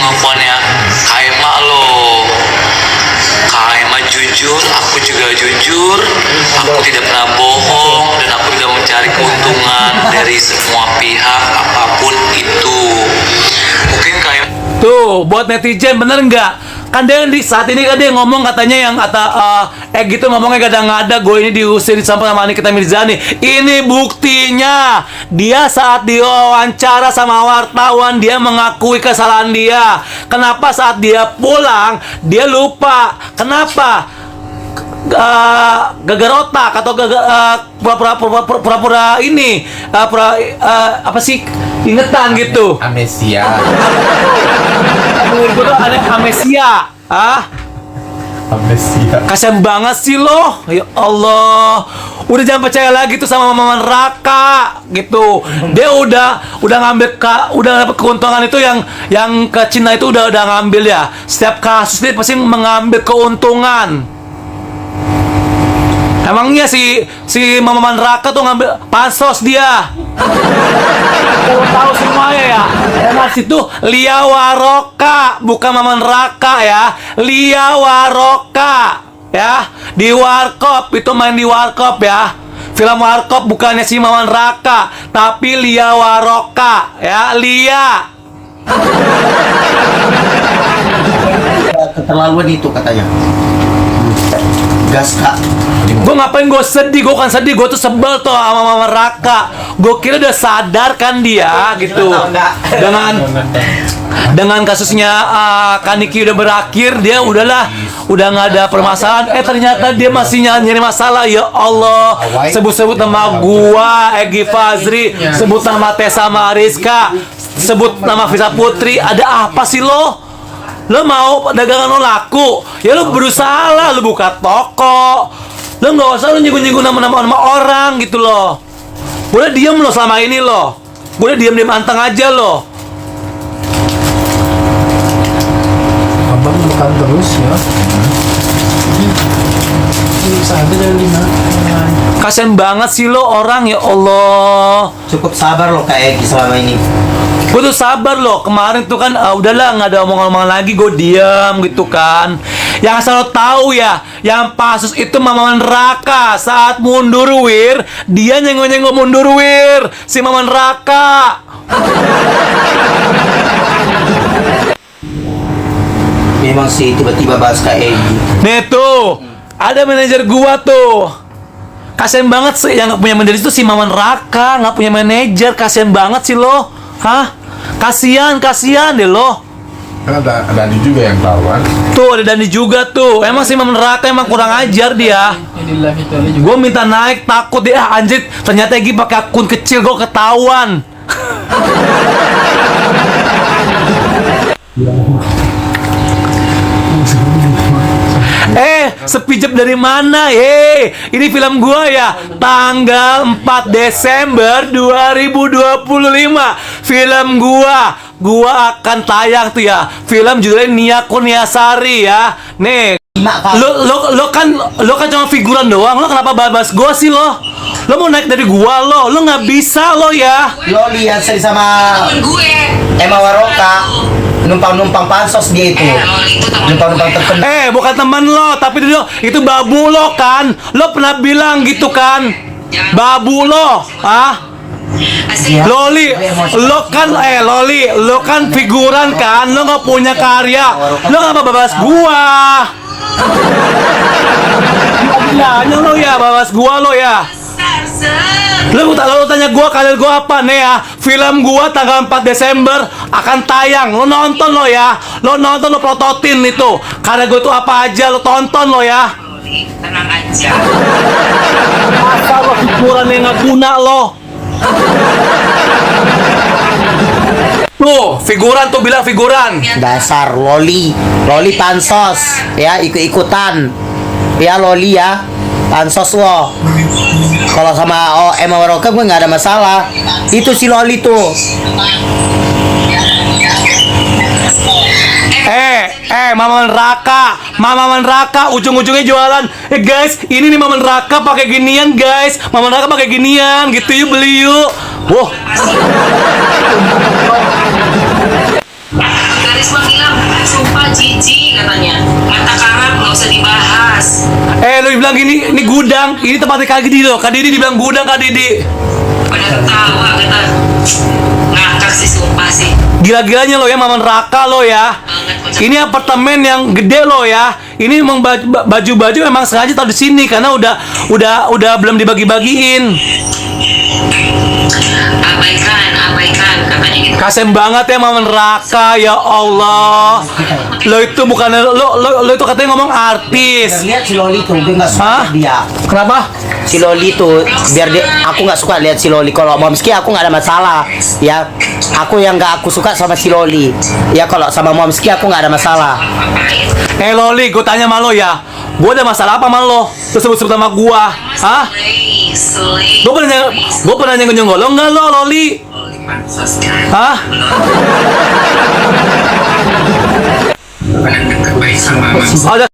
pengakuannya Kak Emma loh. Kak Emma jujur, aku juga jujur. Aku tidak pernah bohong dan aku tidak mencari keuntungan dari semua pihak apapun itu. Mungkin Kak Emma Tuh, buat netizen bener nggak? Kan dia di saat ini kan dia ngomong katanya yang kata gitu ngomongnya kadang-kadang gue ini diusir sampai sama Nikita Mirzani. Ini buktinya. Dia saat diwawancara sama wartawan dia mengakui kesalahan dia. Kenapa saat dia pulang dia lupa? Kenapa? Gagal otak atau pura-pura ini apa sih ingetan gitu, amnesia. gue tuh ada amnesia. Amnesia. Kasian banget sih lo, ya Allah. Udah jangan percaya lagi tuh sama Maman Raka gitu. Dia udah ngambil udah dapat keuntungan itu yang ke Cina itu udah ngambil ya. Setiap kasus dia pasti mengambil keuntungan. Emangnya si Maman Raka tuh ngambil pansos dia. Kalau tahu semuanya ya. Emang situ Lia Waroka, bukan Maman Raka ya. Lia Waroka ya. Di Warkop itu main di Warkop ya. Film Warkop bukannya si Maman Raka, tapi Lia Waroka ya, Lia. Keterlaluan itu katanya. Gas kak. Gue ngapain gue sedih, gue kan sedih, gue tuh sebel tuh sama Mama Raka. Gue kira udah sadar kan dia gitu. Dengan kasusnya Kaniki udah berakhir, dia udah nggak ada permasalahan. Ternyata dia masih nyari masalah. Ya Allah, sebut-sebut nama gua, Egy Fazri, sebut nama Tessa Mariska, sebut nama Visa Putri. Ada apa sih lo? Lo mau dagangan lo laku, ya lo berusaha lah, lo buka toko. Lo nggak usah lo nyinggung-nyinggung nama-nama orang gitu loh. Gue udah diem lo selama ini lo. Gue udah diem anteng aja lo. Abang bukan terus ya. Sabar dari mana? Kasian banget sih lo orang, ya Allah. Cukup sabar loh Kak Egy selama ini. Gue tuh sabar loh, kemarin tuh kan udahlah nggak ada omong-omongan lagi, gue diam gitu kan. Yang asal lo tahu ya, yang pasus itu Maman Raka saat mundur wir, dia nyenggol-nyenggol mundur wir, si Maman Raka. Memang sih tiba-tiba bahas Kak Egy. Nih tuh, ada manajer gua tuh. Kasian banget sih yang nggak punya manajer itu si Maman Raka, nggak punya manajer, kasian banget sih lo. Hah? Kasian deh lo. Kan ada Dani juga yang lawan. Tuh ada Dani juga tuh. Emang si Maman Raka emang kurang ajar dia. Gue minta naik takut dia anjir. Ternyata Egy pakai akun kecil, gue ketahuan. Sepijep dari mana? Ini film gua ya. Tanggal 4 Desember 2025. Film gua akan tayang tuh ya. Film judulnya Nia Kurniasari ya. Nih, lo kan cuma figuran doang. Lo kenapa bahas gua sih lo? Lo mau naik dari gua lo nggak bisa lo ya. Lo lihat saya sama Emma Waroka numpang pansos dia itu. Numpang terkenal. Bukan teman lo, tapi itu babu lo kan. Lo pernah bilang gitu kan. Babu lo, Loli, lo kan figuran kan, lo nggak punya karya, lo nggak bahas gua. Bilangnya lo ya, bahas gua lo ya. Lo tanya gua karir gua apa nih ya? Film gua tanggal 4 Desember akan tayang. Lo nonton lo ya. Lo nonton, lo prototin itu. Karya gua itu apa aja lo tonton lo ya. Tenang aja. Asal lo figuran yang nggak guna lo. Tuh, figuran tuh bilang figuran. Dasar loli pansos ya, ikut-ikutan ya loli ya, pansos lo. Kalau sama Emma Waroka gue nggak ada masalah. Itu si loli tuh. Maman Raka ujung-ujungnya jualan. Guys, ini nih Maman Raka pakai ginian guys. Maman Raka pakai ginian gitu, yuk beli yuk. Karisma gila cici katanya. Mata karap nggak usah dibahas. Lo bilang gini, ini gudang, ini tempatnya Kak Didi loh. Kak Didi dibilang gudang, Kak Didi. Pada ketawa kata. Ngakak sih sumpah sih. Gila-gilanya lo ya, Mama neraka lo ya. Banget kocak. Ini apartemen yang gede lo ya. Ini memang baju-baju memang sengaja taruh di sini karena udah belum dibagi-bagiin. Abaikan katanya gitu. Kasian banget ya Mama neraka, ya Allah. Lo itu bukan lo itu katanya ngomong artis. Lihat si Loli tuh, gue nggak suka Hah? dia. Kenapa? Si Loli tuh, biar dia, aku nggak suka lihat si Loli. Kalau Momski aku nggak ada masalah, ya. Aku yang nggak aku suka sama si Loli. Ya kalau sama Momski aku nggak ada masalah. Loli, gue tanya sama lo ya. Gue ada masalah apa sama lo? Terus sebut-sebut sama gua. Hah? Slay. Gue pernah nyenggol lo nggak lo, Loli? Pansos kan. Hah? Paling deket baik sama mama. Ada